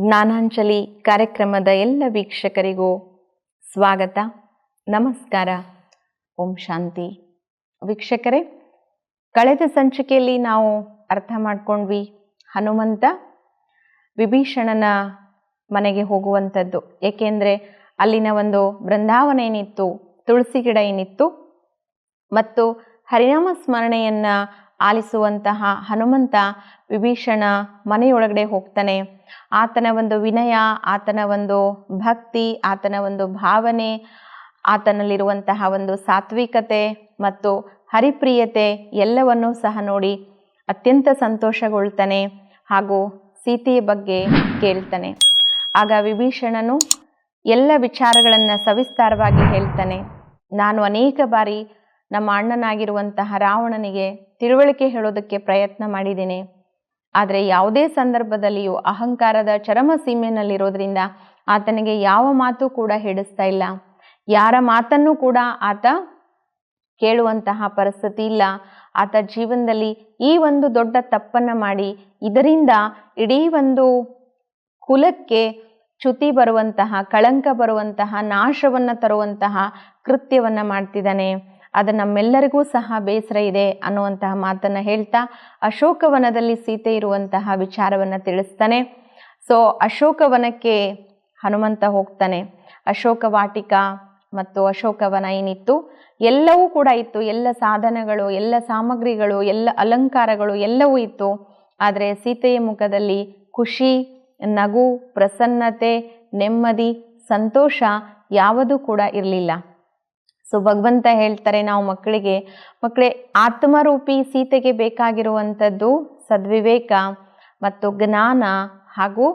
ಜ್ಞಾನಾಂಜಲಿ ಕಾರ್ಯಕ್ರಮದ ಎಲ್ಲ ವೀಕ್ಷಕರಿಗೂ ಸ್ವಾಗತ, ನಮಸ್ಕಾರ, ಓಂ ಶಾಂತಿ. ವೀಕ್ಷಕರೇ, ಕಳೆದ ಸಂಚಿಕೆಯಲ್ಲಿ ನಾವು ಅರ್ಥ ಮಾಡ್ಕೊಂಡ್ವಿ, ಹನುಮಂತ ವಿಭೀಷಣನ ಮನೆಗೆ ಹೋಗುವಂಥದ್ದು. ಏಕೆಂದರೆ ಅಲ್ಲಿನ ಒಂದು ಬೃಂದಾವನ ಏನಿತ್ತು, ತುಳಸಿ ಗಿಡ ಏನಿತ್ತು ಮತ್ತು ಹರಿನಾಮ ಸ್ಮರಣೆಯನ್ನು ಆಲಿಸುವಂತಹ ಹನುಮಂತ ವಿಭೀಷಣ ಮನೆಯೊಳಗಡೆ ಹೋಗ್ತಾನೆ. ಆತನ ಒಂದು ವಿನಯ, ಆತನ ಒಂದು ಭಕ್ತಿ, ಆತನ ಒಂದು ಭಾವನೆ, ಆತನಲ್ಲಿರುವಂತಹ ಒಂದು ಸಾತ್ವಿಕತೆ ಮತ್ತು ಹರಿಪ್ರಿಯತೆ ಎಲ್ಲವನ್ನೂ ಸಹ ನೋಡಿ ಅತ್ಯಂತ ಸಂತೋಷಗೊಳ್ತಾನೆ ಹಾಗೂ ಸೀತೆಯ ಬಗ್ಗೆ ಕೇಳ್ತಾನೆ. ಆಗ ವಿಭೀಷಣನು ಎಲ್ಲ ವಿಚಾರಗಳನ್ನು ಸವಿಸ್ತಾರವಾಗಿ ಹೇಳ್ತಾನೆ. ನಾನು ಅನೇಕ ಬಾರಿ ನಮ್ಮ ಅಣ್ಣನಾಗಿರುವಂತಹ ರಾವಣನಿಗೆ ತಿಳುವಳಿಕೆ ಹೇಳೋದಕ್ಕೆ ಪ್ರಯತ್ನ ಮಾಡಿದ್ದೇನೆ. ಆದರೆ ಯಾವುದೇ ಸಂದರ್ಭದಲ್ಲಿಯೂ ಅಹಂಕಾರದ ಚರಮ ಸೀಮೆಯಲ್ಲಿರೋದ್ರಿಂದ ಆತನಿಗೆ ಯಾವ ಮಾತು ಕೂಡ ಹಿಡಿಸ್ತಾ ಇಲ್ಲ. ಯಾರ ಮಾತನ್ನು ಕೂಡ ಆತ ಕೇಳುವಂತಹ ಪರಿಸ್ಥಿತಿ ಇಲ್ಲ. ಆತ ಜೀವನದಲ್ಲಿ ಈ ಒಂದು ದೊಡ್ಡ ತಪ್ಪನ್ನು ಮಾಡಿ ಇದರಿಂದ ಇಡೀ ಒಂದು ಕುಲಕ್ಕೆ ಚ್ಯುತಿ ಬರುವಂತಹ, ಕಳಂಕ ಬರುವಂತಹ, ನಾಶವನ್ನು ತರುವಂತಹ ಕೃತ್ಯವನ್ನು ಮಾಡ್ತಿದ್ದಾನೆ. ಅದು ನಮ್ಮೆಲ್ಲರಿಗೂ ಸಹ ಬೇಸರ ಇದೆ ಅನ್ನುವಂತಹ ಮಾತನ್ನು ಹೇಳ್ತಾ ಅಶೋಕವನದಲ್ಲಿ ಸೀತೆ ಇರುವಂತಹ ವಿಚಾರವನ್ನು ತಿಳಿಸ್ತಾನೆ. ಅಶೋಕವನಕ್ಕೆ ಹನುಮಂತ ಹೋಗ್ತಾನೆ. ಅಶೋಕ ವಾಟಿಕ ಮತ್ತು ಅಶೋಕವನ ಏನಿತ್ತು ಎಲ್ಲವೂ ಕೂಡ ಇತ್ತು. ಎಲ್ಲ ಸಾಧನಗಳು, ಎಲ್ಲ ಸಾಮಗ್ರಿಗಳು, ಎಲ್ಲ ಅಲಂಕಾರಗಳು ಎಲ್ಲವೂ ಇತ್ತು. ಆದರೆ ಸೀತೆಯ ಮುಖದಲ್ಲಿ ಖುಷಿ, ನಗು, ಪ್ರಸನ್ನತೆ, ನೆಮ್ಮದಿ, ಸಂತೋಷ ಯಾವುದೂ ಕೂಡ ಇರಲಿಲ್ಲ. ಭಗವಂತ ಹೇಳ್ತಾರೆ ನಾವು ಮಕ್ಕಳೇ, ಆತ್ಮರೂಪಿ ಸೀತೆಗೆ ಬೇಕಾಗಿರುವಂಥದ್ದು ಸದ್ವಿವೇಕ ಮತ್ತು ಜ್ಞಾನ ಹಾಗೂ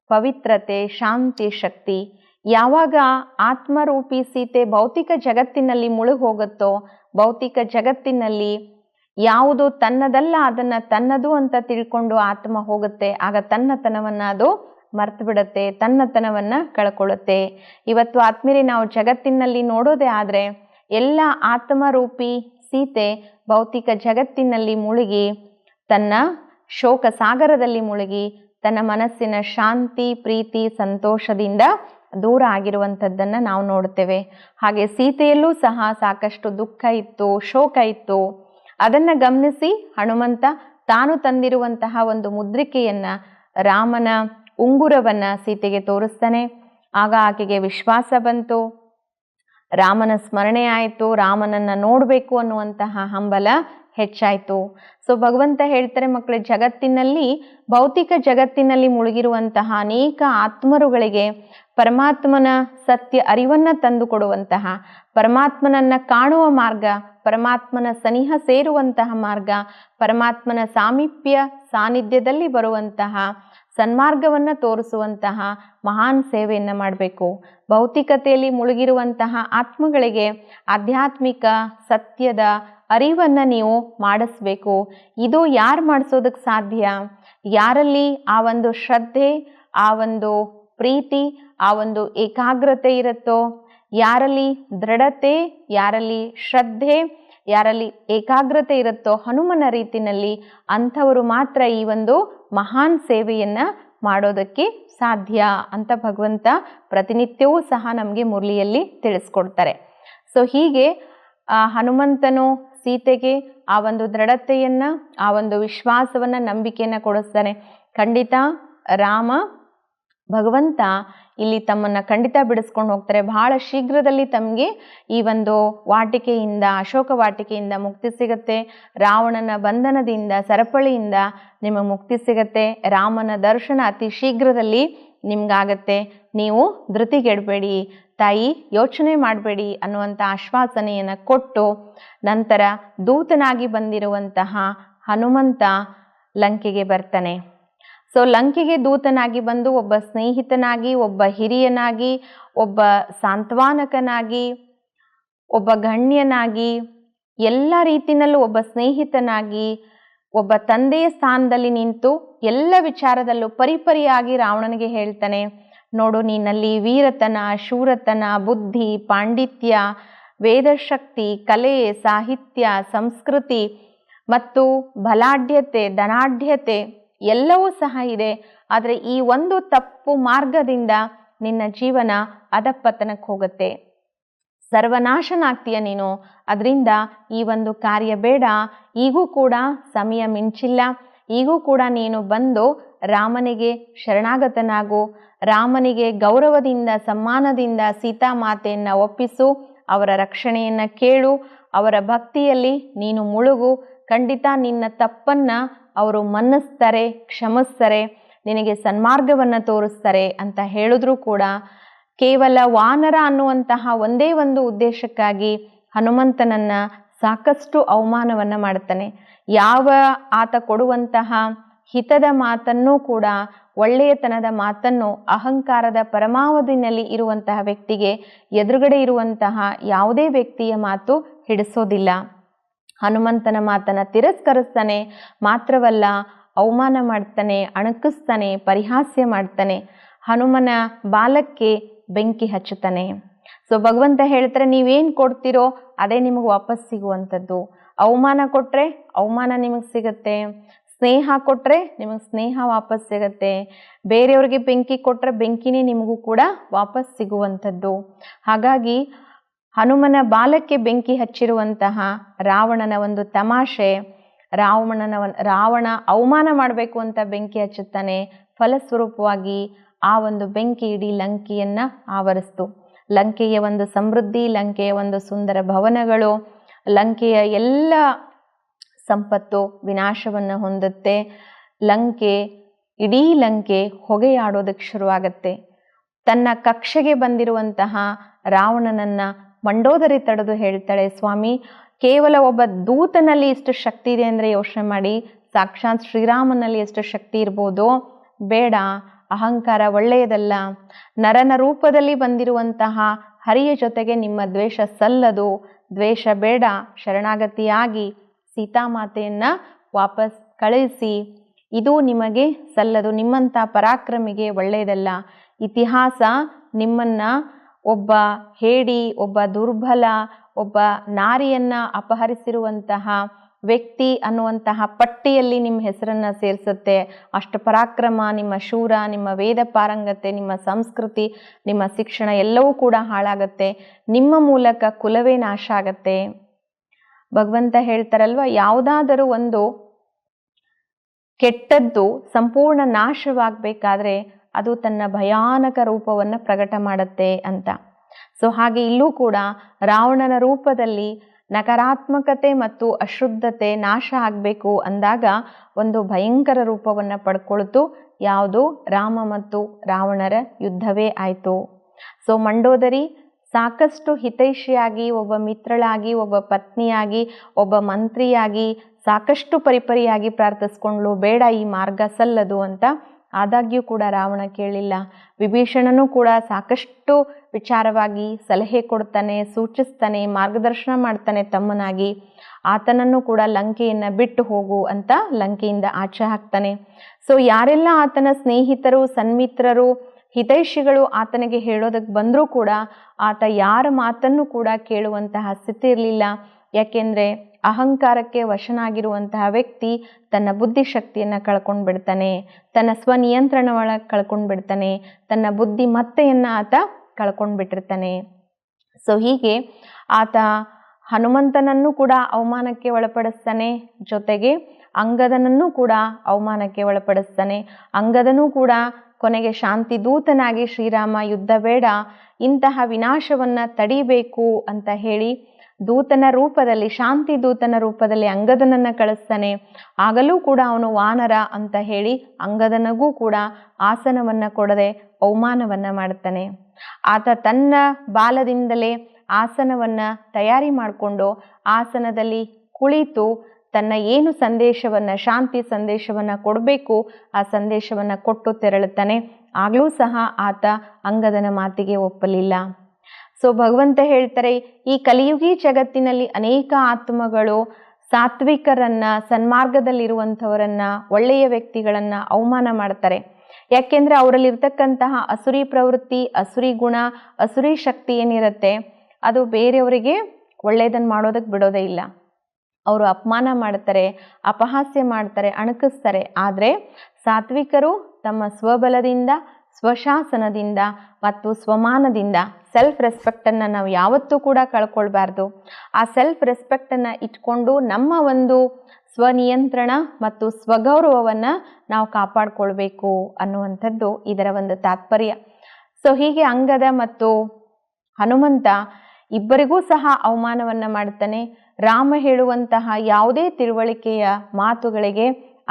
ಪವಿತ್ರತೆ, ಶಾಂತಿ, ಶಕ್ತಿ. ಯಾವಾಗ ಆತ್ಮರೂಪಿ ಸೀತೆ ಭೌತಿಕ ಜಗತ್ತಿನಲ್ಲಿ ಮುಳುಗಿ ಹೋಗುತ್ತೋ, ಭೌತಿಕ ಜಗತ್ತಿನಲ್ಲಿ ಯಾವುದು ತನ್ನದಲ್ಲ ಅದನ್ನು ತನ್ನದು ಅಂತ ತಿಳ್ಕೊಂಡು ಆತ್ಮ ಹೋಗುತ್ತೆ, ಆಗ ತನ್ನತನವನ್ನು ಅದು ಮರ್ತು ಬಿಡುತ್ತೆ, ತನ್ನತನವನ್ನು ಕಳ್ಕೊಳ್ಳುತ್ತೆ. ಇವತ್ತು ಆತ್ಮೀಯರೇ, ನಾವು ಜಗತ್ತಿನಲ್ಲಿ ನೋಡೋದೇ ಆದರೆ ಎಲ್ಲ ಆತ್ಮರೂಪಿ ಸೀತೆ ಭೌತಿಕ ಜಗತ್ತಿನಲ್ಲಿ ಮುಳುಗಿ, ತನ್ನ ಶೋಕ ಸಾಗರದಲ್ಲಿ ಮುಳುಗಿ, ತನ್ನ ಮನಸ್ಸಿನ ಶಾಂತಿ, ಪ್ರೀತಿ, ಸಂತೋಷದಿಂದ ದೂರ ಆಗಿರುವಂಥದ್ದನ್ನು ನಾವು ನೋಡ್ತೇವೆ. ಹಾಗೆ ಸೀತೆಯಲ್ಲೂ ಸಹ ಸಾಕಷ್ಟು ದುಃಖ ಇತ್ತು, ಶೋಕ ಇತ್ತು. ಅದನ್ನು ಗಮನಿಸಿ ಹನುಮಂತ ತಾನು ತಂದಿರುವಂತಹ ಒಂದು ಮುದ್ರಿಕೆಯನ್ನು, ರಾಮನ ಉಂಗುರವನ್ನು ಸೀತೆಗೆ ತೋರಿಸ್ತಾನೆ. ಆಗ ಆಕೆಗೆ ವಿಶ್ವಾಸ ಬಂತು, ರಾಮನ ಸ್ಮರಣೆ ಆಯಿತು, ರಾಮನನ್ನು ನೋಡಬೇಕು ಅನ್ನುವಂತಹ ಹಂಬಲ ಹೆಚ್ಚಾಯಿತು. ಭಗವಂತ ಹೇಳ್ತಾರೆ ಮಕ್ಕಳೇ, ಜಗತ್ತಿನಲ್ಲಿ, ಭೌತಿಕ ಜಗತ್ತಿನಲ್ಲಿ ಮುಳುಗಿರುವಂತಹ ಅನೇಕ ಆತ್ಮರುಗಳಿಗೆ ಪರಮಾತ್ಮನ ಸತ್ಯ ಅರಿವನ್ನು ತಂದುಕೊಡುವಂತಹ, ಪರಮಾತ್ಮನನ್ನು ಕಾಣುವ ಮಾರ್ಗ, ಪರಮಾತ್ಮನ ಸನಿಹ ಸೇರುವಂತಹ ಮಾರ್ಗ, ಪರಮಾತ್ಮನ ಸಾಮೀಪ್ಯ ಸಾನ್ನಿಧ್ಯದಲ್ಲಿ ಬರುವಂತಹ ಸನ್ಮಾರ್ಗವನ್ನು ತೋರಿಸುವಂತಹ ಮಹಾನ್ ಸೇವೆಯನ್ನು ಮಾಡಬೇಕು. ಭೌತಿಕತೆಯಲ್ಲಿ ಮುಳುಗಿರುವಂತಹ ಆತ್ಮಗಳಿಗೆ ಆಧ್ಯಾತ್ಮಿಕ ಸತ್ಯದ ಅರಿವನ್ನು ನೀವು ಮಾಡಿಸ್ಬೇಕು. ಇದು ಯಾರು ಮಾಡಿಸೋದಕ್ಕೆ ಸಾಧ್ಯ? ಯಾರಲ್ಲಿ ಆ ಒಂದು ಶ್ರದ್ಧೆ, ಆ ಒಂದು ಪ್ರೀತಿ, ಆ ಒಂದು ಏಕಾಗ್ರತೆ ಇರುತ್ತೋ, ಯಾರಲ್ಲಿ ದೃಢತೆ, ಯಾರಲ್ಲಿ ಶ್ರದ್ಧೆ, ಯಾರಲ್ಲಿ ಏಕಾಗ್ರತೆ ಇರುತ್ತೋ ಹನುಮನ ರೀತಿನಲ್ಲಿ, ಅಂಥವರು ಮಾತ್ರ ಈ ಒಂದು ಮಹಾನ್ ಸೇವೆಯನ್ನು ಮಾಡೋದಕ್ಕೆ ಸಾಧ್ಯ ಅಂತ ಭಗವಂತ ಪ್ರತಿನಿತ್ಯವೂ ಸಹ ನಮಗೆ ಮುರಳಿಯಲ್ಲಿ ತಿಳಿಸ್ಕೊಡ್ತಾರೆ. ಹೀಗೆ ಹನುಮಂತನು ಸೀತೆಗೆ ಆ ಒಂದು ದೃಢತೆಯನ್ನು, ಆ ಒಂದು ವಿಶ್ವಾಸವನ್ನು, ನಂಬಿಕೆಯನ್ನು ಕೊಡಿಸ್ತಾನೆ. ಖಂಡಿತ ರಾಮ ಭಗವಂತ ಇಲ್ಲಿ ತಮ್ಮನ್ನು ಖಂಡಿತ ಬಿಡಿಸ್ಕೊಂಡು ಹೋಗ್ತಾರೆ. ಬಹಳ ಶೀಘ್ರದಲ್ಲಿ ತಮಗೆ ಈ ಒಂದು ವಾಟಿಕೆಯಿಂದ, ಅಶೋಕ ವಾಟಿಕೆಯಿಂದ ಮುಕ್ತಿ ಸಿಗುತ್ತೆ. ರಾವಣನ ಬಂಧನದಿಂದ, ಸರಪಳಿಯಿಂದ ನಿಮಗೆ ಮುಕ್ತಿ ಸಿಗುತ್ತೆ. ರಾಮನ ದರ್ಶನ ಅತಿ ಶೀಘ್ರದಲ್ಲಿ ನಿಮ್ಗಾಗತ್ತೆ. ನೀವು ಧೃತಿಗೆಡಬೇಡಿ ತಾಯಿ, ಯೋಚನೆ ಮಾಡಬೇಡಿ ಅನ್ನುವಂಥ ಆಶ್ವಾಸನೆಯನ್ನು ಕೊಟ್ಟು ನಂತರ ದೂತನಾಗಿ ಬಂದಿರುವಂತಹ ಹನುಮಂತ ಲಂಕೆಗೆ ಬರ್ತಾನೆ. ಲಂಕೆಗೆ ದೂತನಾಗಿ ಬಂದು ಒಬ್ಬ ಸ್ನೇಹಿತನಾಗಿ, ಒಬ್ಬ ಹಿರಿಯನಾಗಿ, ಒಬ್ಬ ಸಾಂತ್ವನಕನಾಗಿ, ಒಬ್ಬ ಗಣ್ಯನಾಗಿ, ಎಲ್ಲ ರೀತಿಯಲ್ಲೂ ಒಬ್ಬ ಸ್ನೇಹಿತನಾಗಿ, ಒಬ್ಬ ತಂದೆಯ ಸ್ಥಾನದಲ್ಲಿ ನಿಂತು ಎಲ್ಲ ವಿಚಾರದಲ್ಲೂ ಪರಿಪರಿಯಾಗಿ ರಾವಣನಿಗೆ ಹೇಳ್ತಾನೆ, ನೋಡು, ನೀನಲ್ಲಿ ವೀರತನ, ಶೂರತನ, ಬುದ್ಧಿ, ಪಾಂಡಿತ್ಯ, ವೇದಶಕ್ತಿ, ಕಲೆ, ಸಾಹಿತ್ಯ, ಸಂಸ್ಕೃತಿ ಮತ್ತು ಬಲಾಢ್ಯತೆ, ಧನಾಢ್ಯತೆ ಎಲ್ಲವೂ ಸಹ ಇದೆ. ಆದರೆ ಈ ಒಂದು ತಪ್ಪು ಮಾರ್ಗದಿಂದ ನಿನ್ನ ಜೀವನ ಅಧಪತನಕ್ಕೆ ಹೋಗುತ್ತೆ, ಸರ್ವನಾಶನಾಗ್ತೀಯ ನೀನು. ಅದರಿಂದ ಈ ಒಂದು ಕಾರ್ಯ ಬೇಡ. ಈಗೂ ಕೂಡ ಸಮಯ ಮಿಂಚಿಲ್ಲ. ಈಗೂ ಕೂಡ ನೀನು ಬಂದು ರಾಮನಿಗೆ ಶರಣಾಗತನಾಗು. ರಾಮನಿಗೆ ಗೌರವದಿಂದ ಸಮ್ಮಾನದಿಂದ ಸೀತಾಮಾತೆಯನ್ನು ಒಪ್ಪಿಸು. ಅವರ ರಕ್ಷಣೆಯನ್ನು ಕೇಳು. ಅವರ ಭಕ್ತಿಯಲ್ಲಿ ನೀನು ಮುಳುಗು. ಖಂಡಿತ ನಿನ್ನ ತಪ್ಪನ್ನು ಅವರು ಮನ್ನಿಸ್ತಾರೆ, ಕ್ಷಮಿಸ್ತಾರೆ, ನಿನಗೆ ಸನ್ಮಾರ್ಗವನ್ನು ತೋರಿಸ್ತಾರೆ ಅಂತ ಹೇಳಿದ್ರೂ ಕೂಡ ಕೇವಲ ವಾನರ ಅನ್ನುವಂತಹ ಒಂದೇ ಒಂದು ಉದ್ದೇಶಕ್ಕಾಗಿ ಹನುಮಂತನನ್ನ ಸಾಕಷ್ಟು ಅವಮಾನವನ್ನು ಮಾಡ್ತಾನೆ. ಯಾವ ಆತ ಕೊಡುವಂತಹ ಹಿತದ ಮಾತನ್ನೂ ಕೂಡ, ಒಳ್ಳೆಯತನದ ಮಾತನ್ನು ಅಹಂಕಾರದ ಪರಮಾವಧಿನಲ್ಲಿ ಇರುವಂತಹ ವ್ಯಕ್ತಿಗೆ ಎದುರುಗಡೆ ಇರುವಂತಹ ಯಾವುದೇ ವ್ಯಕ್ತಿಯ ಮಾತು ಹಿಡಿಸೋದಿಲ್ಲ. ಹನುಮಂತನ ಮಾತನ್ನು ತಿರಸ್ಕರಿಸ್ತಾನೆ. ಮಾತ್ರವಲ್ಲ, ಅವಮಾನ ಮಾಡ್ತಾನೆ, ಅಣಕಿಸ್ತಾನೆ, ಪರಿಹಾಸ್ಯ ಮಾಡ್ತಾನೆ. ಹನುಮನ ಬಾಲಕ್ಕೆ ಬೆಂಕಿ ಹಚ್ಚುತ್ತಾನೆ. ಸೊ ಭಗವಂತ ಹೇಳ್ತಾರೆ, ನೀವೇನು ಕೊಡ್ತೀರೋ ಅದೇ ನಿಮಗೆ ವಾಪಸ್ ಸಿಗುವಂಥದ್ದು. ಅವಮಾನ ಕೊಟ್ಟರೆ ಅವಮಾನ ನಿಮಗೆ ಸಿಗುತ್ತೆ, ಸ್ನೇಹ ಕೊಟ್ಟರೆ ನಿಮಗೆ ಸ್ನೇಹ ವಾಪಸ್ ಸಿಗುತ್ತೆ, ಬೇರೆಯವ್ರಿಗೆ ಬೆಂಕಿ ಕೊಟ್ಟರೆ ಬೆಂಕಿನೇ ನಿಮಗೂ ಕೂಡ ವಾಪಸ್ ಸಿಗುವಂಥದ್ದು. ಹಾಗಾಗಿ ಹನುಮನ ಬಾಲಕ್ಕೆ ಬೆಂಕಿ ಹಚ್ಚಿರುವಂತಹ ರಾವಣನ ಒಂದು ತಮಾಷೆ, ರಾವಣ ಅವಮಾನ ಮಾಡಬೇಕು ಅಂತ ಬೆಂಕಿ ಹಚ್ಚುತ್ತಾನೆ. ಫಲಸ್ವರೂಪವಾಗಿ ಆ ಒಂದು ಬೆಂಕಿ ಇಡೀ ಲಂಕೆಯನ್ನು ಆವರಿಸ್ತು. ಲಂಕೆಯ ಒಂದು ಸಮೃದ್ಧಿ, ಲಂಕೆಯ ಒಂದು ಸುಂದರ ಭವನಗಳು, ಲಂಕೆಯ ಎಲ್ಲ ಸಂಪತ್ತು ವಿನಾಶವನ್ನು ಹೊಂದುತ್ತೆ. ಇಡೀ ಲಂಕೆ ಹೊಗೆಯಾಡೋದಕ್ಕೆ ಶುರುವಾಗತ್ತೆ. ತನ್ನ ಕಕ್ಷೆಗೆ ಬಂದಿರುವಂತಹ ರಾವಣನನ್ನ ಮಂಡೋದರಿ ತಡೆದು ಹೇಳ್ತಾಳೆ, ಸ್ವಾಮಿ, ಕೇವಲ ಒಬ್ಬ ದೂತನಲ್ಲಿ ಎಷ್ಟು ಶಕ್ತಿ ಇದೆ ಅಂದರೆ ಯೋಚನೆ ಮಾಡಿ, ಸಾಕ್ಷಾತ್ ಶ್ರೀರಾಮನಲ್ಲಿ ಎಷ್ಟು ಶಕ್ತಿ ಇರ್ಬೋದು. ಬೇಡ, ಅಹಂಕಾರ ಒಳ್ಳೆಯದಲ್ಲ. ನರನ ರೂಪದಲ್ಲಿ ಬಂದಿರುವಂತಹ ಹರಿಯ ಜೊತೆಗೆ ನಿಮ್ಮ ದ್ವೇಷ ಸಲ್ಲದು. ದ್ವೇಷ ಬೇಡ, ಶರಣಾಗತಿಯಾಗಿ ಸೀತಾಮಾತೆಯನ್ನ ವಾಪಸ್ ಕಳುಹಿಸಿ. ಇದು ನಿಮಗೆ ಸಲ್ಲದು. ನಿಮ್ಮಂಥ ಪರಾಕ್ರಮಿಗೆ ಒಳ್ಳೆಯದಲ್ಲ. ಇತಿಹಾಸ ನಿಮ್ಮನ್ನ ಒಬ್ಬ ಹೇಡಿ, ಒಬ್ಬ ದುರ್ಬಲ, ಒಬ್ಬ ನಾರಿಯನ್ನ ಅಪಹರಿಸಿರುವಂತಹ ವ್ಯಕ್ತಿ ಅನ್ನುವಂತಹ ಪಟ್ಟಿಯಲ್ಲಿ ನಿಮ್ಮ ಹೆಸರನ್ನ ಸೇರಿಸುತ್ತೆ. ಅಷ್ಟ ಪರಾಕ್ರಮ, ನಿಮ್ಮ ಶೂರ, ನಿಮ್ಮ ವೇದ ಪಾರಂಗತೆ, ನಿಮ್ಮ ಸಂಸ್ಕೃತಿ, ನಿಮ್ಮ ಶಿಕ್ಷಣ ಎಲ್ಲವೂ ಕೂಡ ಹಾಳಾಗತ್ತೆ. ನಿಮ್ಮ ಮೂಲಕ ಕುಲವೇ ನಾಶ ಆಗತ್ತೆ. ಭಗವಂತ ಹೇಳ್ತಾರಲ್ವ, ಯಾವುದಾದರೂ ಒಂದು ಕೆಟ್ಟದ್ದು ಸಂಪೂರ್ಣ ನಾಶವಾಗಬೇಕಾದ್ರೆ ಅದು ತನ್ನ ಭಯಾನಕ ರೂಪವನ್ನು ಪ್ರಕಟ ಮಾಡುತ್ತೆ ಅಂತ. ಸೊ ಹಾಗೆ ಇಲ್ಲೂ ಕೂಡ ರಾವಣನ ರೂಪದಲ್ಲಿ ನಕಾರಾತ್ಮಕತೆ ಮತ್ತು ಅಶುದ್ಧತೆ ನಾಶ ಆಗಬೇಕು ಅಂದಾಗ ಒಂದು ಭಯಂಕರ ರೂಪವನ್ನು ಪಡ್ಕೊಳ್ತು. ಯಾವುದು? ರಾಮ ಮತ್ತು ರಾವಣರ ಯುದ್ಧವೇ ಆಯಿತು. ಸೊ ಮಂಡೋದರಿ ಸಾಕಷ್ಟು ಹಿತೈಷಿಯಾಗಿ, ಒಬ್ಬ ಮಿತ್ರಳಾಗಿ, ಒಬ್ಬ ಪತ್ನಿಯಾಗಿ, ಒಬ್ಬ ಮಂತ್ರಿಯಾಗಿ ಸಾಕಷ್ಟು ಪರಿಪರಿಯಾಗಿ ಪ್ರಾರ್ಥಿಸ್ಕೊಂಡ್ಲು, ಬೇಡ ಈ ಮಾರ್ಗ ಸಲ್ಲದು ಅಂತ. ಆದಾಗ್ಯೂ ಕೂಡ ರಾವಣ ಕೇಳಿಲ್ಲ. ವಿಭೀಷಣನೂ ಕೂಡ ಸಾಕಷ್ಟು ವಿಚಾರವಾಗಿ ಸಲಹೆ ಕೊಡ್ತಾನೆ, ಸೂಚಿಸ್ತಾನೆ, ಮಾರ್ಗದರ್ಶನ ಮಾಡ್ತಾನೆ ತಮ್ಮನಾಗಿ. ಆತನನ್ನು ಕೂಡ ಲಂಕೆಯನ್ನು ಬಿಟ್ಟು ಹೋಗು ಅಂತ ಲಂಕೆಯಿಂದ ಆಚೆ ಹಾಕ್ತಾನೆ. ಸೊ ಯಾರೆಲ್ಲ ಆತನ ಸ್ನೇಹಿತರು, ಸನ್ಮಿತ್ರರು, ಹಿತೈಷಿಗಳು ಆತನಿಗೆ ಹೇಳೋದಕ್ಕೆ ಬಂದರೂ ಕೂಡ ಆತ ಯಾರ ಮಾತನ್ನು ಕೂಡ ಕೇಳುವಂತಹ ಸ್ಥಿತಿ ಇರಲಿಲ್ಲ. ಯಾಕೆಂದರೆ ಅಹಂಕಾರಕ್ಕೆ ವಶನಾಗಿರುವಂತಹ ವ್ಯಕ್ತಿ ತನ್ನ ಬುದ್ಧಿಶಕ್ತಿಯನ್ನು ಕಳ್ಕೊಂಡು ಬಿಡ್ತಾನೆ, ತನ್ನ ಸ್ವನಿಯಂತ್ರಣ ಒಳಗೆ ಕಳ್ಕೊಂಡು ಬಿಡ್ತಾನೆ, ತನ್ನ ಬುದ್ಧಿಮತ್ತೆಯನ್ನು ಆತ ಕಳ್ಕೊಂಡು ಬಿಟ್ಟಿರ್ತಾನೆ. ಸೊ ಹೀಗೆ ಆತ ಹನುಮಂತನನ್ನು ಕೂಡ ಅವಮಾನಕ್ಕೆ ಒಳಪಡಿಸ್ತಾನೆ, ಜೊತೆಗೆ ಅಂಗದನನ್ನು ಕೂಡ ಅವಮಾನಕ್ಕೆ ಒಳಪಡಿಸ್ತಾನೆ. ಅಂಗದನೂ ಕೂಡ ಕೊನೆಗೆ ಶಾಂತಿ ದೂತನಾಗಿ ಶ್ರೀರಾಮ ಯುದ್ಧ ಬೇಡ, ಇಂತಹ ವಿನಾಶವನ್ನು ತಡಿಬೇಕು ಅಂತ ಹೇಳಿ ದೂತನ ರೂಪದಲ್ಲಿ, ಶಾಂತಿ ದೂತನ ರೂಪದಲ್ಲಿ ಅಂಗದನನ್ನು ಕಳಿಸ್ತಾನೆ. ಆಗಲೂ ಕೂಡ ಅವನು ವಾನರ ಅಂತ ಹೇಳಿ ಅಂಗದನಿಗೂ ಕೂಡ ಆಸನವನ್ನು ಕೊಡದೆ ಅವಮಾನವನ್ನು ಮಾಡ್ತಾನೆ. ಆತ ತನ್ನ ಬಾಲದಿಂದಲೇ ಆಸನವನ್ನು ತಯಾರಿ ಮಾಡಿಕೊಂಡು ಆಸನದಲ್ಲಿ ಕುಳಿತು ತನ್ನ ಏನು ಸಂದೇಶವನ್ನು, ಶಾಂತಿ ಸಂದೇಶವನ್ನು ಕೊಡಬೇಕು ಆ ಸಂದೇಶವನ್ನು ಕೊಟ್ಟು ತೆರಳುತ್ತಾನೆ. ಆಗಲೂ ಸಹ ಆತ ಅಂಗದನ ಮಾತಿಗೆ ಒಪ್ಪಲಿಲ್ಲ. ಸೊ ಭಗವಂತ ಹೇಳ್ತಾರೆ, ಈ ಕಲಿಯುಗಿ ಜಗತ್ತಿನಲ್ಲಿ ಅನೇಕ ಆತ್ಮಗಳು ಸಾತ್ವಿಕರನ್ನ, ಸನ್ಮಾರ್ಗದಲ್ಲಿರುವಂಥವರನ್ನ, ಒಳ್ಳೆಯ ವ್ಯಕ್ತಿಗಳನ್ನ ಅವಮಾನ ಮಾಡ್ತಾರೆ. ಯಾಕೆಂದ್ರೆ ಅವರಲ್ಲಿರ್ತಕ್ಕಂತಹ ಅಸುರಿ ಪ್ರವೃತ್ತಿ, ಅಸುರಿ ಗುಣ, ಅಸುರಿ ಶಕ್ತಿ ಏನಿರುತ್ತೆ ಅದು ಬೇರೆಯವರಿಗೆ ಒಳ್ಳೆಯದನ್ನು ಮಾಡೋದಕ್ಕೆ ಬಿಡೋದೇ ಇಲ್ಲ. ಅವರು ಅಪಮಾನ ಮಾಡ್ತಾರೆ, ಅಪಹಾಸ್ಯ ಮಾಡ್ತಾರೆ, ಅಣಕಿಸ್ತಾರೆ. ಆದರೆ ಸಾತ್ವಿಕರು ತಮ್ಮ ಸ್ವಬಲದಿಂದ, ಸ್ವಶಾಸನದಿಂದ ಮತ್ತು ಸ್ವಮಾನದಿಂದ ಸೆಲ್ಫ್ ರೆಸ್ಪೆಕ್ಟನ್ನು ನಾವು ಯಾವತ್ತೂ ಕೂಡ ಕಳ್ಕೊಳ್ಬಾರ್ದು. ಆ ಸೆಲ್ಫ್ ರೆಸ್ಪೆಕ್ಟನ್ನು ಇಟ್ಕೊಂಡು ನಮ್ಮ ಒಂದು ಸ್ವನಿಯಂತ್ರಣ ಮತ್ತು ಸ್ವಗೌರವವನ್ನು ನಾವು ಕಾಪಾಡಿಕೊಳ್ಬೇಕು ಅನ್ನುವಂಥದ್ದು ಇದರ ಒಂದು ತಾತ್ಪರ್ಯ. ಸೊ ಹೀಗೆ ಅಂಗದ ಮತ್ತು ಹನುಮಂತ ಇಬ್ಬರಿಗೂ ಸಹ ಅವಮಾನವನ್ನು ಮಾಡ್ತಾನೆ. ರಾಮ ಹೇಳುವಂತಹ ಯಾವುದೇ ತಿಳುವಳಿಕೆಯ ಮಾತುಗಳಿಗೆ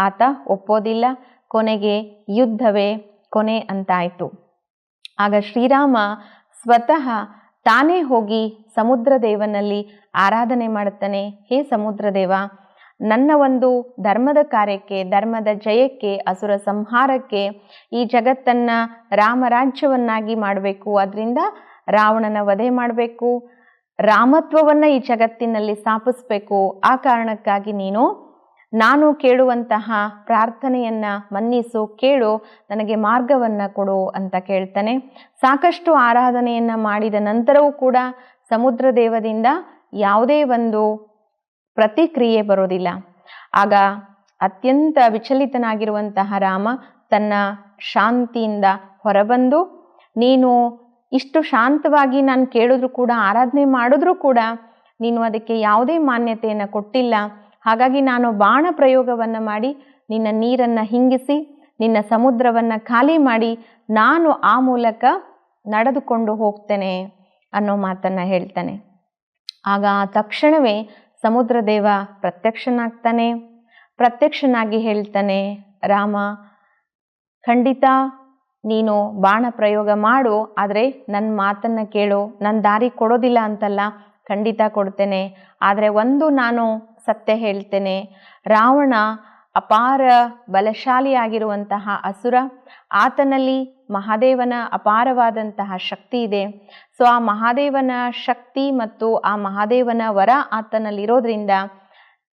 ಆತ ಒಪ್ಪೋದಿಲ್ಲ. ಕೊನೆಗೆ ಯುದ್ಧವೇ ಕೊನೆ ಅಂತಾಯಿತು. ಆಗ ಶ್ರೀರಾಮ ಸ್ವತಃ ತಾನೇ ಹೋಗಿ ಸಮುದ್ರದೇವನಲ್ಲಿ ಆರಾಧನೆ ಮಾಡುತ್ತಾನೆ. ಹೇ ಸಮುದ್ರದೇವ, ನನ್ನ ಒಂದು ಧರ್ಮದ ಕಾರ್ಯಕ್ಕೆ, ಧರ್ಮದ ಜಯಕ್ಕೆ, ಅಸುರ ಸಂಹಾರಕ್ಕೆ, ಈ ಜಗತ್ತನ್ನು ರಾಮರಾಜ್ಯವನ್ನಾಗಿ ಮಾಡಬೇಕು, ಅದರಿಂದ ರಾವಣನ ವಧೆ ಮಾಡಬೇಕು, ರಾಮತ್ವವನ್ನು ಈ ಜಗತ್ತಿನಲ್ಲಿ ಸ್ಥಾಪಿಸಬೇಕು. ಆ ಕಾರಣಕ್ಕಾಗಿ ನಾನು ಕೇಳುವಂತಹ ಪ್ರಾರ್ಥನೆಯನ್ನು ಮನ್ನಿಸು, ಕೇಳು, ನನಗೆ ಮಾರ್ಗವನ್ನು ಕೊಡು ಅಂತ ಕೇಳ್ತಾನೆ. ಸಾಕಷ್ಟು ಆರಾಧನೆಯನ್ನು ಮಾಡಿದ ನಂತರವೂ ಕೂಡ ಸಮುದ್ರ ದೇವದಿಂದ ಯಾವುದೇ ಒಂದು ಪ್ರತಿಕ್ರಿಯೆ ಬರೋದಿಲ್ಲ. ಆಗ ಅತ್ಯಂತ ವಿಚಲಿತನಾಗಿರುವಂತಹ ರಾಮ ತನ್ನ ಶಾಂತಿಯಿಂದ ಹೊರಬಂದು, ನೀನು ಇಷ್ಟು ಶಾಂತವಾಗಿ ನಾನು ಕೇಳಿದ್ರು ಕೂಡ, ಆರಾಧನೆ ಮಾಡಿದ್ರೂ ಕೂಡ ನೀನು ಅದಕ್ಕೆ ಯಾವುದೇ ಮಾನ್ಯತೆಯನ್ನು ಕೊಟ್ಟಿಲ್ಲ. ಹಾಗಾಗಿ ನಾನು ಬಾಣ ಪ್ರಯೋಗವನ್ನು ಮಾಡಿ ನಿನ್ನ ನೀರನ್ನು ಹಿಂಗಿಸಿ ನಿನ್ನ ಸಮುದ್ರವನ್ನು ಖಾಲಿ ಮಾಡಿ ನಾನು ಆ ಮೂಲಕ ನಡೆದುಕೊಂಡು ಹೋಗ್ತೇನೆ ಅನ್ನೋ ಮಾತನ್ನು ಹೇಳ್ತಾನೆ. ಆಗ ತಕ್ಷಣವೇ ಸಮುದ್ರದೇವ ಪ್ರತ್ಯಕ್ಷನಾಗಿ ಹೇಳ್ತಾನೆ, ರಾಮ, ಖಂಡಿತ ನೀನು ಬಾಣ ಪ್ರಯೋಗ ಮಾಡು, ಆದರೆ ನನ್ನ ಮಾತನ್ನು ಕೇಳು. ನನ್ನ ದಾರಿ ಕೊಡೋದಿಲ್ಲ ಅಂತಲ್ಲ, ಖಂಡಿತ ಕೊಡ್ತೇನೆ. ಆದರೆ ಒಂದು ನಾನು ಸತ್ಯ ಹೇಳ್ತೇನೆ, ರಾವಣ ಅಪಾರ ಬಲಶಾಲಿಯಾಗಿರುವಂತಹ ಅಸುರ. ಆತನಲ್ಲಿ ಮಹಾದೇವನ ಅಪಾರವಾದಂತಹ ಶಕ್ತಿ ಇದೆ. ಸೊ ಆ ಮಹಾದೇವನ ಶಕ್ತಿ ಮತ್ತು ಆ ಮಹಾದೇವನ ವರ ಆತನಲ್ಲಿರೋದ್ರಿಂದ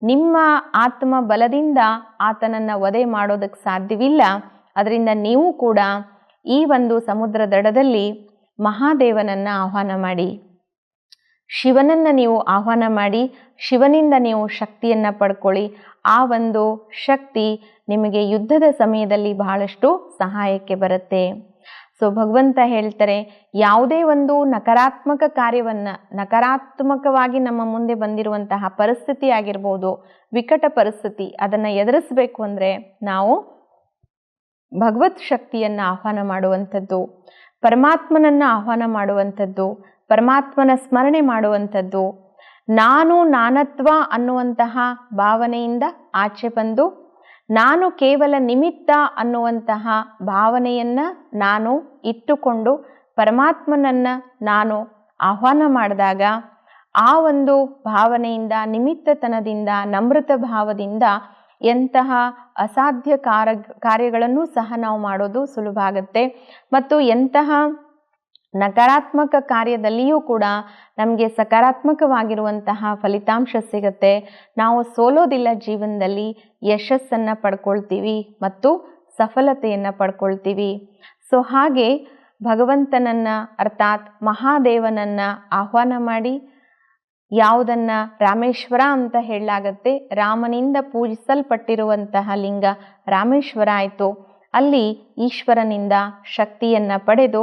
ನಿಮ್ಮ ಆತ್ಮ ಬಲದಿಂದ ಆತನನ್ನು ವಧೆ ಮಾಡೋದಕ್ಕೆ ಸಾಧ್ಯವಿಲ್ಲ. ಅದರಿಂದ ನೀವು ಕೂಡ ಈ ಒಂದು ಸಮುದ್ರ ದಡದಲ್ಲಿ ಮಹಾದೇವನನ್ನು ಆಹ್ವಾನ ಮಾಡಿ, ಶಿವನನ್ನು ನೀವು ಆಹ್ವಾನ ಮಾಡಿ, ಶಿವನಿಂದ ನೀವು ಶಕ್ತಿಯನ್ನು ಪಡ್ಕೊಳ್ಳಿ. ಆ ಒಂದು ಶಕ್ತಿ ನಿಮಗೆ ಯುದ್ಧದ ಸಮಯದಲ್ಲಿ ಬಹಳಷ್ಟು ಸಹಾಯಕ್ಕೆ ಬರುತ್ತೆ. ಸೊ ಭಗವಂತ ಹೇಳ್ತಾರೆ, ಯಾವುದೇ ಒಂದು ನಕಾರಾತ್ಮಕ ಕಾರ್ಯವನ್ನು, ನಕಾರಾತ್ಮಕವಾಗಿ ನಮ್ಮ ಮುಂದೆ ಬಂದಿರುವಂತಹ ಪರಿಸ್ಥಿತಿ ಆಗಿರ್ಬೋದು, ವಿಕಟ ಪರಿಸ್ಥಿತಿ, ಅದನ್ನು ಎದುರಿಸಬೇಕು ಅಂದರೆ ನಾವು ಭಗವತ್ ಶಕ್ತಿಯನ್ನು ಆಹ್ವಾನ ಮಾಡುವಂಥದ್ದು, ಪರಮಾತ್ಮನನ್ನು ಆಹ್ವಾನ ಮಾಡುವಂಥದ್ದು, ಪರಮಾತ್ಮನ ಸ್ಮರಣೆ ಮಾಡುವಂಥದ್ದು, ನಾನತ್ವ ಅನ್ನುವಂತಹ ಭಾವನೆಯಿಂದ ಆಚೆ ಬಂದು ನಾನು ಕೇವಲ ನಿಮಿತ್ತ ಅನ್ನುವಂತಹ ಭಾವನೆಯನ್ನು ನಾನು ಇಟ್ಟುಕೊಂಡು ಪರಮಾತ್ಮನನ್ನು ನಾನು ಆಹ್ವಾನ ಮಾಡಿದಾಗ ಆ ಒಂದು ಭಾವನೆಯಿಂದ, ನಿಮಿತ್ತತನದಿಂದ, ನಮ್ರತ ಭಾವದಿಂದ ಎಂತಹ ಅಸಾಧ್ಯ ಕಾರ್ಯಗಳನ್ನು ಸಹ ನಾವು ಮಾಡೋದು ಸುಲಭ ಆಗುತ್ತೆ. ಮತ್ತು ಎಂತಹ ನಕಾರಾತ್ಮಕ ಕಾರ್ಯದಲ್ಲಿಯೂ ಕೂಡ ನಮಗೆ ಸಕಾರಾತ್ಮಕವಾಗಿರುವಂತಹ ಫಲಿತಾಂಶ ಸಿಗುತ್ತೆ. ನಾವು ಸೋಲೋದಿಲ್ಲ, ಜೀವನದಲ್ಲಿ ಯಶಸ್ಸನ್ನು ಪಡ್ಕೊಳ್ತೀವಿ ಮತ್ತು ಸಫಲತೆಯನ್ನು ಪಡ್ಕೊಳ್ತೀವಿ. ಸೊ ಹಾಗೆ ಭಗವಂತನನ್ನು ಅರ್ಥಾತ್ ಮಹಾದೇವನನ್ನು ಆಹ್ವಾನ ಮಾಡಿ, ಯಾವುದನ್ನು ರಾಮೇಶ್ವರ ಅಂತ ಹೇಳಲಾಗತ್ತೆ, ರಾಮನಿಂದ ಪೂಜಿಸಲ್ಪಟ್ಟಿರುವಂತಹ ಲಿಂಗ ರಾಮೇಶ್ವರ ಆಯಿತು. ಅಲ್ಲಿ ಈಶ್ವರನಿಂದ ಶಕ್ತಿಯನ್ನು ಪಡೆದು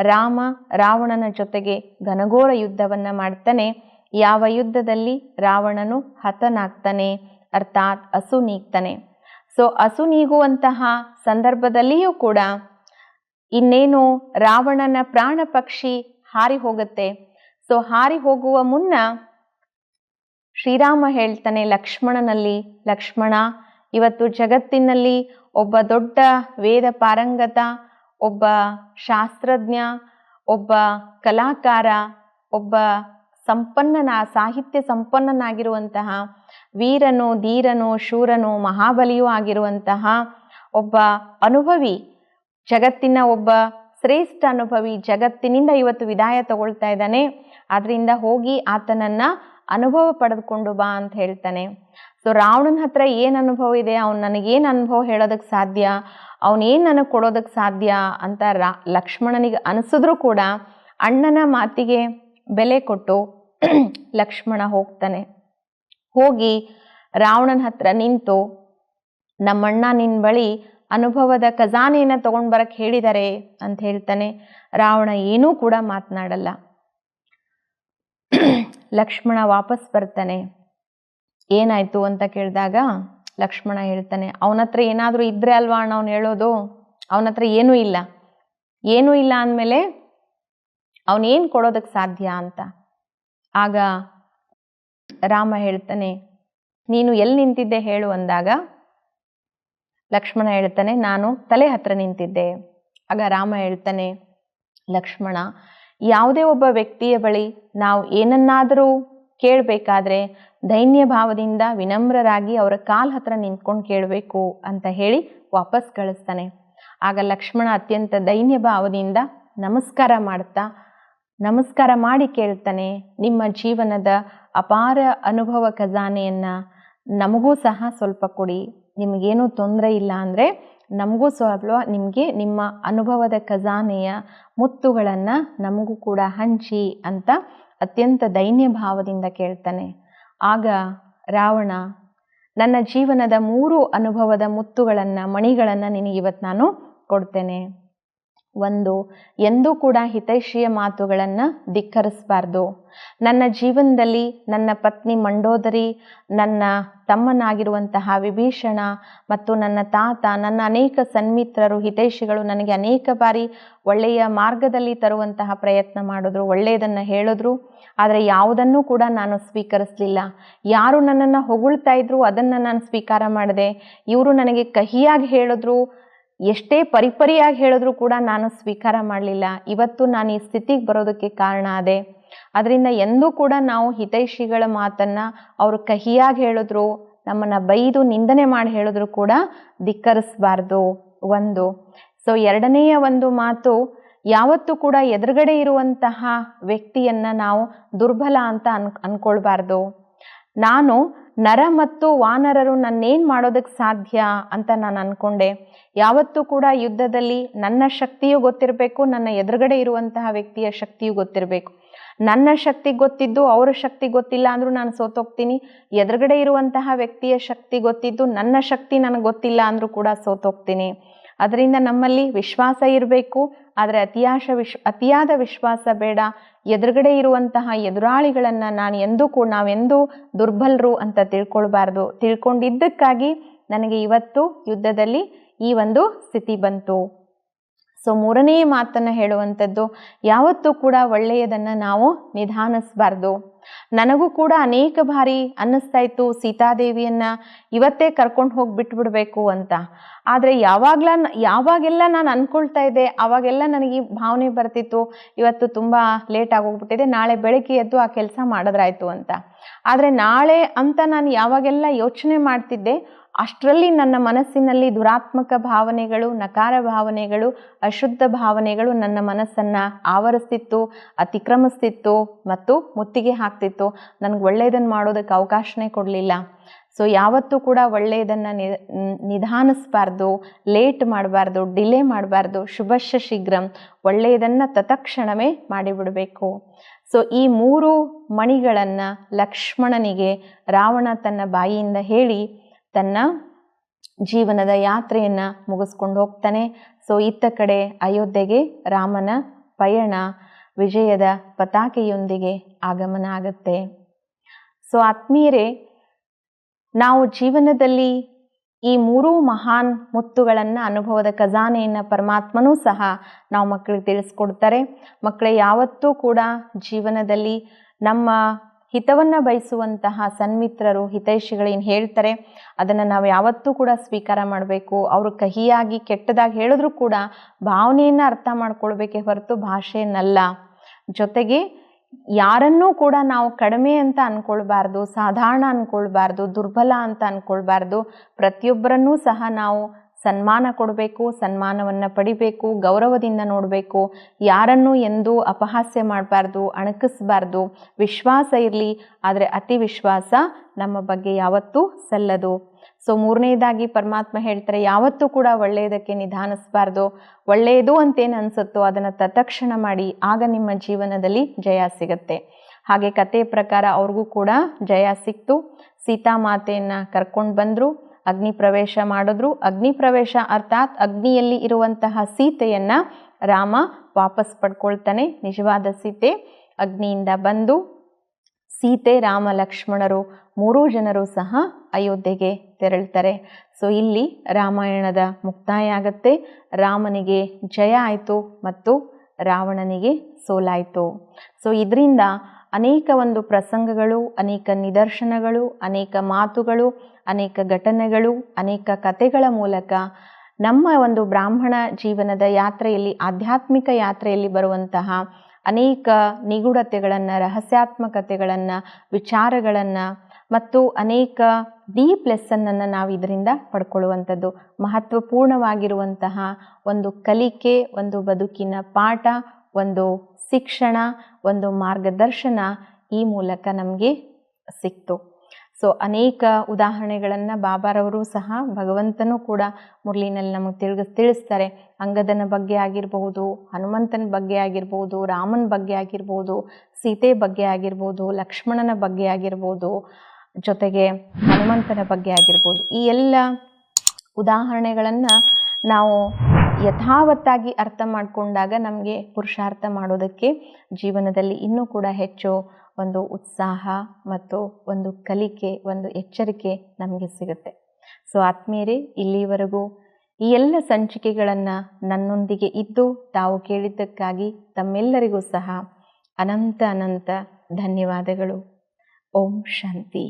ರಾಮ ರಾವಣನ ಜೊತೆಗೆ ಘನಘೋರ ಯುದ್ಧವನ್ನು ಮಾಡ್ತಾನೆ. ಯಾವ ಯುದ್ಧದಲ್ಲಿ ರಾವಣನು ಹತನಾಗ್ತಾನೆ, ಅರ್ಥಾತ್ ಅಸು ನೀಗ್ತಾನೆ. ಸೊ ಅಸು ನೀಗುವಂತಹ ಸಂದರ್ಭದಲ್ಲಿಯೂ ಕೂಡ ಇನ್ನೇನು ರಾವಣನ ಪ್ರಾಣ ಪಕ್ಷಿ ಹಾರಿ ಹೋಗುತ್ತೆ. ಸೊ ಹಾರಿ ಹೋಗುವ ಮುನ್ನ ಶ್ರೀರಾಮ ಹೇಳ್ತಾನೆ ಲಕ್ಷ್ಮಣನಲ್ಲಿ, ಲಕ್ಷ್ಮಣ, ಇವತ್ತು ಜಗತ್ತಿನಲ್ಲಿ ಒಬ್ಬ ದೊಡ್ಡ ವೇದ ಪಾರಂಗತ, ಒಬ್ಬ ಶಾಸ್ತ್ರಜ್ಞ, ಒಬ್ಬ ಕಲಾಕಾರ, ಒಬ್ಬ ಸಾಹಿತ್ಯ ಸಂಪನ್ನನಾಗಿರುವಂತಹ ವೀರನು, ಧೀರನು, ಶೂರನು, ಮಹಾಬಲಿಯೂ ಆಗಿರುವಂತಹ ಒಬ್ಬ ಅನುಭವಿ, ಜಗತ್ತಿನ ಒಬ್ಬ ಶ್ರೇಷ್ಠ ಅನುಭವಿ ಜಗತ್ತಿನಿಂದ ಇವತ್ತು ವಿದಾಯ ತಗೊಳ್ತಾ ಇದ್ದಾನೆ. ಅದರಿಂದ ಹೋಗಿ ಆತನನ್ನು ಅನುಭವ ಪಡೆದುಕೊಂಡು ಬಾ ಅಂತ ಹೇಳ್ತಾನೆ. ಸೊ ರಾವಣನ ಹತ್ರ ಏನು ಅನುಭವ ಇದೆ, ಅವನು ನನಗೇನು ಅನುಭವ ಹೇಳೋದಕ್ಕೆ ಸಾಧ್ಯ, ಅವನೇನು ನನಗೆ ಕೊಡೋದಕ್ಕೆ ಸಾಧ್ಯ ಅಂತ ಲಕ್ಷ್ಮಣನಿಗೆ ಅನಿಸಿದ್ರೂ ಕೂಡ ಅಣ್ಣನ ಮಾತಿಗೆ ಬೆಲೆ ಕೊಟ್ಟು ಲಕ್ಷ್ಮಣ ಹೋಗ್ತಾನೆ. ಹೋಗಿ ರಾವಣನ ಹತ್ರ ನಿಂತು, ನಮ್ಮಣ್ಣ ನಿನ್ನ ಬಳಿ ಅನುಭವದ ಖಜಾನೆಯನ್ನು ತಗೊಂಡು ಬರಕ್ಕೆ ಹೇಳಿದ್ದಾರೆ ಅಂತ ಹೇಳ್ತಾನೆ. ರಾವಣ ಏನೂ ಕೂಡ ಮಾತನಾಡಲ್ಲ. ಲಕ್ಷ್ಮಣ ವಾಪಸ್ ಬರ್ತಾನೆ. ಏನಾಯ್ತು ಅಂತ ಕೇಳಿದಾಗ ಲಕ್ಷ್ಮಣ ಹೇಳ್ತಾನೆ, ಅವನ ಹತ್ರ ಏನಾದರೂ ಇದ್ರೆ ಅಲ್ವಾ ಅಣ್ಣ ಅವ್ನು ಹೇಳೋದು, ಅವನ ಹತ್ರ ಏನೂ ಇಲ್ಲ. ಏನೂ ಇಲ್ಲ ಅಂದಮೇಲೆ ಅವನೇನು ಕೊಡೋದಕ್ಕೆ ಸಾಧ್ಯ ಅಂತ. ಆಗ ರಾಮ ಹೇಳ್ತಾನೆ, ನೀನು ಎಲ್ಲಿ ನಿಂತಿದ್ದೆ ಹೇಳು ಅಂದಾಗ ಲಕ್ಷ್ಮಣ ಹೇಳ್ತಾನೆ, ನಾನು ತಲೆ ಹತ್ರ ನಿಂತಿದ್ದೆ. ಆಗ ರಾಮ ಹೇಳ್ತಾನೆ, ಲಕ್ಷ್ಮಣ, ಯಾವುದೇ ಒಬ್ಬ ವ್ಯಕ್ತಿಯ ಬಳಿ ನಾವು ಏನನ್ನಾದರೂ ಕೇಳಬೇಕಾದ್ರೆ ದೈನ್ಯ ಭಾವದಿಂದ ವಿನಮ್ರರಾಗಿ ಅವರ ಕಾಲ್ ಹತ್ರ ನಿಂತ್ಕೊಂಡು ಕೇಳಬೇಕು ಅಂತ ಹೇಳಿ ವಾಪಸ್ ಕಳಿಸ್ತಾನೆ. ಆಗ ಲಕ್ಷ್ಮಣ ಅತ್ಯಂತ ದೈನ್ಯ ಭಾವದಿಂದ ನಮಸ್ಕಾರ ಮಾಡಿ ಕೇಳ್ತಾನೆ, ನಿಮ್ಮ ಜೀವನದ ಅಪಾರ ಅನುಭವ ಖಜಾನೆಯನ್ನು ನಮಗೂ ಸಹ ಸ್ವಲ್ಪ ಕೊಡಿ. ನಿಮಗೇನೂ ತೊಂದರೆ ಇಲ್ಲ ಅಂದರೆ ನಮಗೂ ಸ್ವಲ್ಪ ನಿಮಗೆ ನಿಮ್ಮ ಅನುಭವದ ಖಜಾನೆಯ ಮುತ್ತುಗಳನ್ನು ನಮಗೂ ಕೂಡ ಹಂಚಿ ಅಂತ ಅತ್ಯಂತ ದೈನ್ಯ ಭಾವದಿಂದ ಕೇಳ್ತಾನೆ. ಆಗ ರಾವಣ, ನನ್ನ ಜೀವನದ 3 ಅನುಭವದ ಮುತ್ತುಗಳನ್ನು, ಮಣಿಗಳನ್ನು ನಿನಗೆ ಇವತ್ತು ನಾನು ಕೊಡ್ತೇನೆ. 1, ಎಂದೂ ಕೂಡ ಹಿತೈಷಿಯ ಮಾತುಗಳನ್ನು ಧಿಕ್ಕರಿಸಬಾರ್ದು. ನನ್ನ ಜೀವನದಲ್ಲಿ ನನ್ನ ಪತ್ನಿ ಮಂಡೋದರಿ, ನನ್ನ ತಮ್ಮನಾಗಿರುವಂತಹ ವಿಭೀಷಣ ಮತ್ತು ನನ್ನ ತಾತ, ನನ್ನ ಅನೇಕ ಸನ್ಮಿತ್ರರು ಹಿತೈಷಿಗಳು ನನಗೆ ಅನೇಕ ಬಾರಿ ಒಳ್ಳೆಯ ಮಾರ್ಗದಲ್ಲಿ ತರುವಂತಹ ಪ್ರಯತ್ನ ಮಾಡಿದ್ರು, ಒಳ್ಳೆಯದನ್ನು ಹೇಳಿದ್ರು. ಆದರೆ ಯಾವುದನ್ನೂ ಕೂಡ ನಾನು ಸ್ವೀಕರಿಸಲಿಲ್ಲ. ಯಾರು ನನ್ನನ್ನು ಹೊಗಳ್ತಾ ಇದ್ರು ಅದನ್ನು ನಾನು ಸ್ವೀಕಾರ ಮಾಡಿದೆ. ಇವರು ನನಗೆ ಕಹಿಯಾಗಿ ಹೇಳಿದ್ರು, ಎಷ್ಟೇ ಪರಿಪರಿಯಾಗಿ ಹೇಳಿದ್ರು ಕೂಡ ನಾನು ಸ್ವೀಕಾರ ಮಾಡಲಿಲ್ಲ. ಇವತ್ತು ನಾನು ಈ ಸ್ಥಿತಿಗೆ ಬರೋದಕ್ಕೆ ಕಾರಣ ಅದೇ. ಅದರಿಂದ ಎಂದೂ ಕೂಡ ನಾವು ಹಿತೈಷಿಗಳ ಮಾತನ್ನು ಅವರು ಕಹಿಯಾಗಿ ಹೇಳಿದ್ರು, ನಮ್ಮನ್ನು ಬೈದು ನಿಂದನೆ ಮಾಡಿ ಹೇಳಿದ್ರು ಕೂಡ ಧಿಕ್ಕರಿಸಬಾರ್ದು. 1. ಸೊ 2ನೆಯ ಒಂದು ಮಾತು, ಯಾವತ್ತೂ ಕೂಡ ಎದುರುಗಡೆ ಇರುವಂತಹ ವ್ಯಕ್ತಿಯನ್ನು ನಾವು ದುರ್ಬಲ ಅಂತ ಅನ್ಕೊಳ್ಬಾರ್ದು. ನಾನು ನರ ಮತ್ತು ವಾನರರು ನನ್ನೇನು ಮಾಡೋದಕ್ಕೆ ಸಾಧ್ಯ ಅಂತ ನಾನು ಅಂದ್ಕೊಂಡೆ. ಯಾವತ್ತೂ ಕೂಡ ಯುದ್ಧದಲ್ಲಿ ನನ್ನ ಶಕ್ತಿಯೂ ಗೊತ್ತಿರಬೇಕು, ನನ್ನ ಎದುರುಗಡೆ ಇರುವಂತಹ ವ್ಯಕ್ತಿಯ ಶಕ್ತಿಯೂ ಗೊತ್ತಿರಬೇಕು. ನನ್ನ ಶಕ್ತಿ ಗೊತ್ತಿದ್ದು ಅವರ ಶಕ್ತಿ ಗೊತ್ತಿಲ್ಲ ಅಂದರೂ ನಾನು ಸೋತೋಗ್ತೀನಿ. ಎದುರುಗಡೆ ಇರುವಂತಹ ವ್ಯಕ್ತಿಯ ಶಕ್ತಿ ಗೊತ್ತಿದ್ದು ನನ್ನ ಶಕ್ತಿ ನನಗೆ ಗೊತ್ತಿಲ್ಲ ಅಂದರೂ ಕೂಡ ಸೋತೋಗ್ತೀನಿ. ಅದರಿಂದ ನಮ್ಮಲ್ಲಿ ವಿಶ್ವಾಸ ಇರಬೇಕು, ಆದರೆ ಅತಿಯಾದ ವಿಶ್ವಾಸ ಬೇಡ. ಎದುರುಗಡೆ ಇರುವಂತಹ ಎದುರಾಳಿಗಳನ್ನು ನಾವೆಂದೂ ದುರ್ಬಲರು ಅಂತ ತಿಳ್ಕೊಳ್ಬಾರ್ದು. ತಿಳ್ಕೊಂಡಿದ್ದಕ್ಕಾಗಿ ನನಗೆ ಇವತ್ತು ಯುದ್ಧದಲ್ಲಿ ಈ ಒಂದು ಸ್ಥಿತಿ ಬಂತು. ಸೊ 3ನೇ ಮಾತನ್ನು ಹೇಳುವಂಥದ್ದು, ಯಾವತ್ತೂ ಕೂಡ ಒಳ್ಳೆಯದನ್ನು ನಾವು ನಿಧಾನಿಸಬಾರ್ದು. ನನಗೂ ಕೂಡ ಅನೇಕ ಬಾರಿ ಅನ್ನಿಸ್ತಾ ಇತ್ತು ಸೀತಾದೇವಿಯನ್ನು ಇವತ್ತೇ ಕರ್ಕೊಂಡು ಹೋಗಿ ಬಿಟ್ಬಿಡ್ಬೇಕು ಅಂತ. ಆದರೆ ಯಾವಾಗೆಲ್ಲ ನಾನು ಅಂದ್ಕೊಳ್ತಾ ಇದ್ದೆ ಆವಾಗೆಲ್ಲ ನನಗೆ ಈ ಭಾವನೆ ಬರ್ತಿತ್ತು, ಇವತ್ತು ತುಂಬ ಲೇಟ್ ಆಗೋಗ್ಬಿಟ್ಟಿದೆ, ನಾಳೆ ಬೆಳಗ್ಗೆ ಎದ್ದು ಆ ಕೆಲಸ ಮಾಡಿದ್ರಾಯ್ತು ಅಂತ. ಆದರೆ ನಾಳೆ ಅಂತ ನಾನು ಯಾವಾಗೆಲ್ಲ ಯೋಚನೆ ಮಾಡ್ತಿದ್ದೆ ಅಷ್ಟರಲ್ಲಿ ನನ್ನ ಮನಸ್ಸಿನಲ್ಲಿ ದುರಾತ್ಮಕ ಭಾವನೆಗಳು, ನಕಾರ ಭಾವನೆಗಳು, ಅಶುದ್ಧ ಭಾವನೆಗಳು ನನ್ನ ಮನಸ್ಸನ್ನು ಆವರಿಸ್ತಿತ್ತು, ಅತಿಕ್ರಮಿಸ್ತಿತ್ತು ಮತ್ತು ಮುತ್ತಿಗೆ ಹಾಕ್ತಿತ್ತು. ನನಗೆ ಒಳ್ಳೆಯದನ್ನು ಮಾಡೋದಕ್ಕೆ ಅವಕಾಶನೇ ಕೊಡಲಿಲ್ಲ. ಸೊ ಯಾವತ್ತೂ ಕೂಡ ಒಳ್ಳೆಯದನ್ನು ನಿಧಾನಿಸಬಾರ್ದು, ಲೇಟ್ ಮಾಡಬಾರ್ದು, ಡಿಲೇ ಮಾಡಬಾರ್ದು. ಶುಭಶ್ಯ ಶೀಘ್ರಂ, ಒಳ್ಳೆಯದನ್ನು ತತ್ಕ್ಷಣವೇ ಮಾಡಿಬಿಡಬೇಕು. ಸೊ ಈ 3 ಮಣಿಗಳನ್ನು ಲಕ್ಷ್ಮಣನಿಗೆ ರಾವಣ ತನ್ನ ಬಾಯಿಯಿಂದ ಹೇಳಿ ತನ್ನ ಜೀವನದ ಯಾತ್ರೆಯನ್ನು ಮುಗಿಸ್ಕೊಂಡು ಹೋಗ್ತಾನೆ. ಸೊ ಇತ್ತ ಕಡೆ ಅಯೋಧ್ಯೆಗೆ ರಾಮನ ಪಯಣ ವಿಜಯದ ಪತಾಕೆಯೊಂದಿಗೆ ಆಗಮನ ಆಗುತ್ತೆ. ಸೊ ಆತ್ಮೀಯರೇ, ನಾವು ಜೀವನದಲ್ಲಿ ಈ 3 ಮಹಾನ್ ಮುತ್ತುಗಳನ್ನು, ಅನುಭವದ ಖಜಾನೆಯನ್ನು ಪರಮಾತ್ಮನೂ ಸಹ ನಾವು ಮಕ್ಕಳಿಗೆ ತಿಳಿಸ್ಕೊಡ್ತಾರೆ. ಮಕ್ಕಳೇ, ಯಾವತ್ತೂ ಕೂಡ ಜೀವನದಲ್ಲಿ ನಮ್ಮ ಹಿತವನ್ನು ಬಯಸುವಂತಹ ಸನ್ಮಿತ್ರರು, ಹಿತೈಷಿಗಳೇನು ಹೇಳ್ತಾರೆ ಅದನ್ನು ನಾವು ಯಾವತ್ತೂ ಕೂಡ ಸ್ವೀಕಾರ ಮಾಡಬೇಕು. ಅವರು ಕಹಿಯಾಗಿ ಕೆಟ್ಟದಾಗಿ ಹೇಳಿದ್ರೂ ಕೂಡ ಭಾವನೆಯನ್ನು ಅರ್ಥ ಮಾಡ್ಕೊಳ್ಬೇಕೇ ಹೊರತು ಭಾಷೆಯನ್ನಲ್ಲ. ಜೊತೆಗೆ ಯಾರನ್ನೂ ಕೂಡ ನಾವು ಕಡಿಮೆ ಅಂತ ಅಂದ್ಕೊಳ್ಬಾರ್ದು, ಸಾಧಾರಣ ಅಂದ್ಕೊಳ್ಬಾರ್ದು, ದುರ್ಬಲ ಅಂತ ಅಂದ್ಕೊಳ್ಬಾರ್ದು. ಪ್ರತಿಯೊಬ್ಬರನ್ನೂ ಸಹ ನಾವು ಸನ್ಮಾನ ಕೊಡಬೇಕು, ಸನ್ಮಾನವನ್ನು ಪಡಿಬೇಕು, ಗೌರವದಿಂದ ನೋಡಬೇಕು. ಯಾರನ್ನೂ ಎಂದೂ ಅಪಹಾಸ್ಯ ಮಾಡಬಾರ್ದು, ಅಣಕಿಸಬಾರ್ದು. ವಿಶ್ವಾಸ ಇರಲಿ, ಆದರೆ ಅತಿ ವಿಶ್ವಾಸ ನಮ್ಮ ಬಗ್ಗೆ ಯಾವತ್ತೂ ಸಲ್ಲದು. ಸೊ 3ನೇದಾಗಿ ಪರಮಾತ್ಮ ಹೇಳ್ತಾರೆ, ಯಾವತ್ತೂ ಕೂಡ ಒಳ್ಳೆಯದಕ್ಕೆ ನಿಧಾನಿಸಬಾರ್ದು. ಒಳ್ಳೆಯದು ಅಂತೇನು ಅನಿಸುತ್ತೋ ಅದನ್ನು ತತ್ಕ್ಷಣ ಮಾಡಿ, ಆಗ ನಿಮ್ಮ ಜೀವನದಲ್ಲಿ ಜಯ ಸಿಗುತ್ತೆ. ಹಾಗೆ ಕಥೆಯ ಪ್ರಕಾರ ಅವ್ರಿಗೂ ಕೂಡ ಜಯ ಸಿಕ್ತು. ಸೀತಾಮಾತೆಯನ್ನು ಕರ್ಕೊಂಡು ಬಂದರು. ಅಗ್ನಿ ಪ್ರವೇಶ ಮಾಡಿದ್ರು. ಅಗ್ನಿ ಪ್ರವೇಶ ಅರ್ಥಾತ್ ಅಗ್ನಿಯಲ್ಲಿ ಇರುವಂತಹ ಸೀತೆಯನ್ನ ರಾಮ ವಾಪಸ್ ಪಡ್ಕೊಳ್ತಾನೆ. ನಿಜವಾದ ಸೀತೆ ಅಗ್ನಿಯಿಂದ ಬಂದು ಸೀತೆ, ರಾಮ, ಲಕ್ಷ್ಮಣರು 3 ಜನರು ಸಹ ಅಯೋಧ್ಯೆಗೆ ತೆರಳ್ತಾರೆ. ಸೊ ಇಲ್ಲಿ ರಾಮಾಯಣದ ಮುಕ್ತಾಯ ಆಗತ್ತೆ. ರಾಮನಿಗೆ ಜಯ ಆಯಿತು ಮತ್ತು ರಾವಣನಿಗೆ ಸೋಲಾಯಿತು. ಸೊ ಇದರಿಂದ ಅನೇಕ ಒಂದು ಪ್ರಸಂಗಗಳು, ಅನೇಕ ನಿದರ್ಶನಗಳು, ಅನೇಕ ಮಾತುಗಳು, ಅನೇಕ ಘಟನೆಗಳು, ಅನೇಕ ಕಥೆಗಳ ಮೂಲಕ ನಮ್ಮ ಒಂದು ಬ್ರಾಹ್ಮಣ ಜೀವನದ ಯಾತ್ರೆಯಲ್ಲಿ, ಆಧ್ಯಾತ್ಮಿಕ ಯಾತ್ರೆಯಲ್ಲಿ ಬರುವಂತಹ ಅನೇಕ ನಿಗೂಢತೆಗಳನ್ನು, ರಹಸ್ಯಾತ್ಮಕತೆಗಳನ್ನು, ವಿಚಾರಗಳನ್ನು ಮತ್ತು ಅನೇಕ ಡೀಪ್ ಲೆಸನ್ನನ್ನು ನಾವು ಇದರಿಂದ ಪಡ್ಕೊಳ್ಳುವಂಥದ್ದು. ಮಹತ್ವಪೂರ್ಣವಾಗಿರುವಂತಹ ಒಂದು ಕಲಿಕೆ, ಒಂದು ಬದುಕಿನ ಪಾಠ, ಒಂದು ಶಿಕ್ಷಣ, ಒಂದು ಮಾರ್ಗದರ್ಶನ ಈ ಮೂಲಕ ನಮಗೆ ಸಿಕ್ತು. ಸೊ ಅನೇಕ ಉದಾಹರಣೆಗಳನ್ನು ಬಾಬಾರವರು ಸಹ, ಭಗವಂತನೂ ಕೂಡ ಮುರಳಿನಲ್ಲಿ ನಮಗೆ ತಿಳಿಸ್ತಾರೆ. ಅಂಗದನ ಬಗ್ಗೆ ಆಗಿರ್ಬೋದು, ಹನುಮಂತನ ಬಗ್ಗೆ ಆಗಿರ್ಬೋದು, ರಾಮನ ಬಗ್ಗೆ ಆಗಿರ್ಬೋದು, ಸೀತೆ ಬಗ್ಗೆ ಆಗಿರ್ಬೋದು, ಲಕ್ಷ್ಮಣನ ಬಗ್ಗೆ ಆಗಿರ್ಬೋದು, ಜೊತೆಗೆ ಹನುಮಂತನ ಬಗ್ಗೆ ಆಗಿರ್ಬೋದು. ಈ ಎಲ್ಲ ಉದಾಹರಣೆಗಳನ್ನು ನಾವು ಯಥಾವತ್ತಾಗಿ ಅರ್ಥ ಮಾಡಿಕೊಂಡಾಗ ನಮಗೆ ಪುರುಷಾರ್ಥ ಮಾಡೋದಕ್ಕೆ ಜೀವನದಲ್ಲಿ ಇನ್ನೂ ಕೂಡ ಹೆಚ್ಚು ಒಂದು ಉತ್ಸಾಹ ಮತ್ತು ಒಂದು ಕಲಿಕೆ, ಒಂದು ಎಚ್ಚರಿಕೆ ನಮಗೆ ಸಿಗುತ್ತೆ. ಸೊ ಆತ್ಮೀಯರೇ, ಇಲ್ಲಿವರೆಗೂ ಈ ಎಲ್ಲ ಸಂಚಿಕೆಗಳನ್ನು ನನ್ನೊಂದಿಗೆ ಇದ್ದು ತಾವು ಕೇಳಿದ್ದಕ್ಕಾಗಿ ತಮ್ಮೆಲ್ಲರಿಗೂ ಸಹ ಅನಂತ ಧನ್ಯವಾದಗಳು. ಓಂ ಶಾಂತಿ.